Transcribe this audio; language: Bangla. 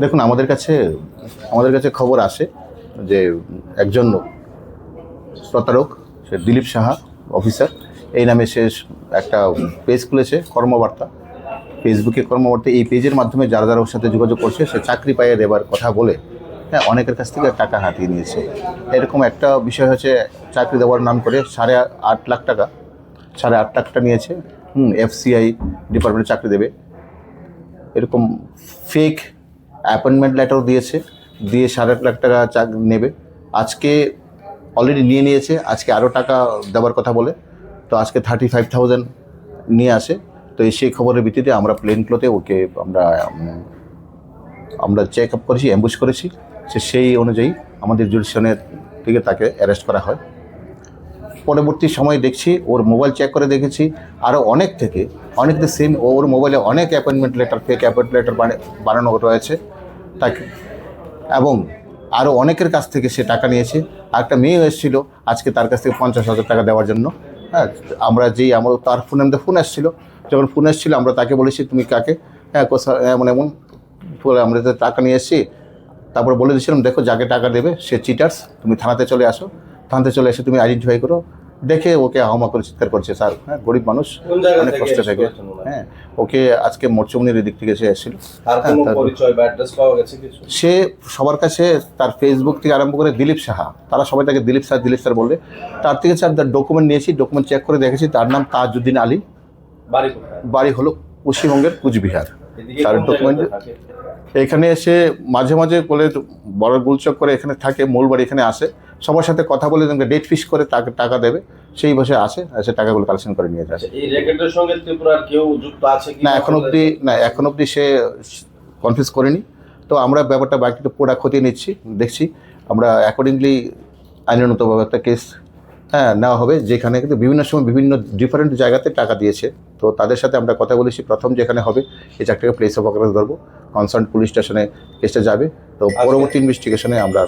দেখুন, আমাদের কাছে খবর আসে যে একজন প্রতারক, সে দিলীপ সাহা অফিসার এই নামে সে একটা পেজ খুলেছে, কর্মবার্তা, ফেসবুকে কর্মবার্তা। এই পেজের মাধ্যমে যারা যারা ওর সাথে যোগাযোগ করছে, সে চাকরি পাইয়ে দেবার কথা বলে হ্যাঁ অনেকের কাছ থেকে টাকা হাতিয়ে নিয়েছে। এরকম একটা বিষয় হচ্ছে, চাকরি দেওয়ার নাম করে 8.5 লাখ টাকা, 8.5 লাখ টাকা নিয়েছে। FCI ডিপার্টমেন্টে চাকরি দেবে, এরকম ফেক অ্যাপয়েন্টমেন্ট লেটারও দিয়েছে, দিয়ে 8.5 লাখ টাকা নেবে। আজকে অলরেডি নিয়েছে, আজকে আরও টাকা দেওয়ার কথা বলে, তো আজকে 35,000 নিয়ে আসে। তো সেই খবরের ভিত্তিতে আমরা প্লেন ক্লোতে ওকে আমরা চেক আপ করেছি, অ্যাম্বুশ করেছি। সেই অনুযায়ী আমাদের জুডিশনের থেকে তাকে অ্যারেস্ট করা হয়। পরবর্তী সময় দেখছি, ওর মোবাইল চেক করে দেখেছি আরও অনেক সেম ওর মোবাইলে অনেক appointment letter, fake appointment letter বানানো রয়েছে তাকে, এবং আরও অনেকের কাছ থেকে সে টাকা নিয়েছে। আর একটা মেয়ে এসেছিলো আজকে, তার কাছ থেকে 50,000 টাকা দেওয়ার জন্য। হ্যাঁ, আমার তার ফোনে ফোন এসেছিলো, যখন ফোন এসেছিলো আমরা তাকে বলেছি তুমি কাকে, হ্যাঁ এমন আমরা তো টাকা নিয়ে এসেছি। তারপর বলে দিয়েছিলাম দেখো যাকে টাকা দেবে সে চিটার্স, তুমি থানাতে চলে আসো, থানাতে চলে এসে তুমি আইডেন্টিফাই করো। দেখে ওকে হাওমা করে চিৎকার করছে, স্যার হ্যাঁ গরিব মানুষ, অনেক কষ্ট থাকে। হ্যাঁ, ওকে আজকে মরচুমনির দিক থেকে সে এসেছিল। সে সবার কাছে তার ফেসবুক থেকে আরম্ভ করে দিলীপ সাহা, তারা সবাই তাকে দিলীপ স্যার বললে। তার থেকে স্যার তার ডকুমেন্ট নিয়েছি, ডকুমেন্ট চেক করে দেখেছি তার নাম তাজউদ্দিন আলী, বাড়ি হলো পশ্চিমবঙ্গের কুচবিহার। তার ডকুমেন্ট এখানে এসে মাঝে মাঝে বলে বড় গুলচক করে এখানে থাকে, মূল বাড়ি এখানে আসে, সবার সাথে কথা বলে ডেট ফিক্স করে তাকে টাকা দেবে, সেই বসে আসে, এসে টাকাগুলো কালেকশন করে নিয়ে যায়। এই র্যাকেটের সঙ্গে ত্রিপুরার কেউ যুক্ত আছে কি? না, এখন অবধি সে কনফিউজ করেনি। তো আমরা ব্যাপারটা বাকিটা পুরো খতিয়ে নিচ্ছি, দেখছি আমরা অ্যাকর্ডিংলি আইনানুগতভাবে একটা কেস নেওয়া হবে, যেখানে কিন্তু বিভিন্ন সময় বিভিন্ন ডিফারেন্ট জায়গাতে টাকা দিয়েছে। তো তাদের সাথে আমরা কথা বলেছি, প্রথম যেখানে হবে এই চারটাকে প্লেস অফ অকারেন্স ধরবো, কনসার্ন পুলিশ স্টেশনে কেসটা যাবে। তো পরবর্তী ইনভেস্টিগেশনে আমরা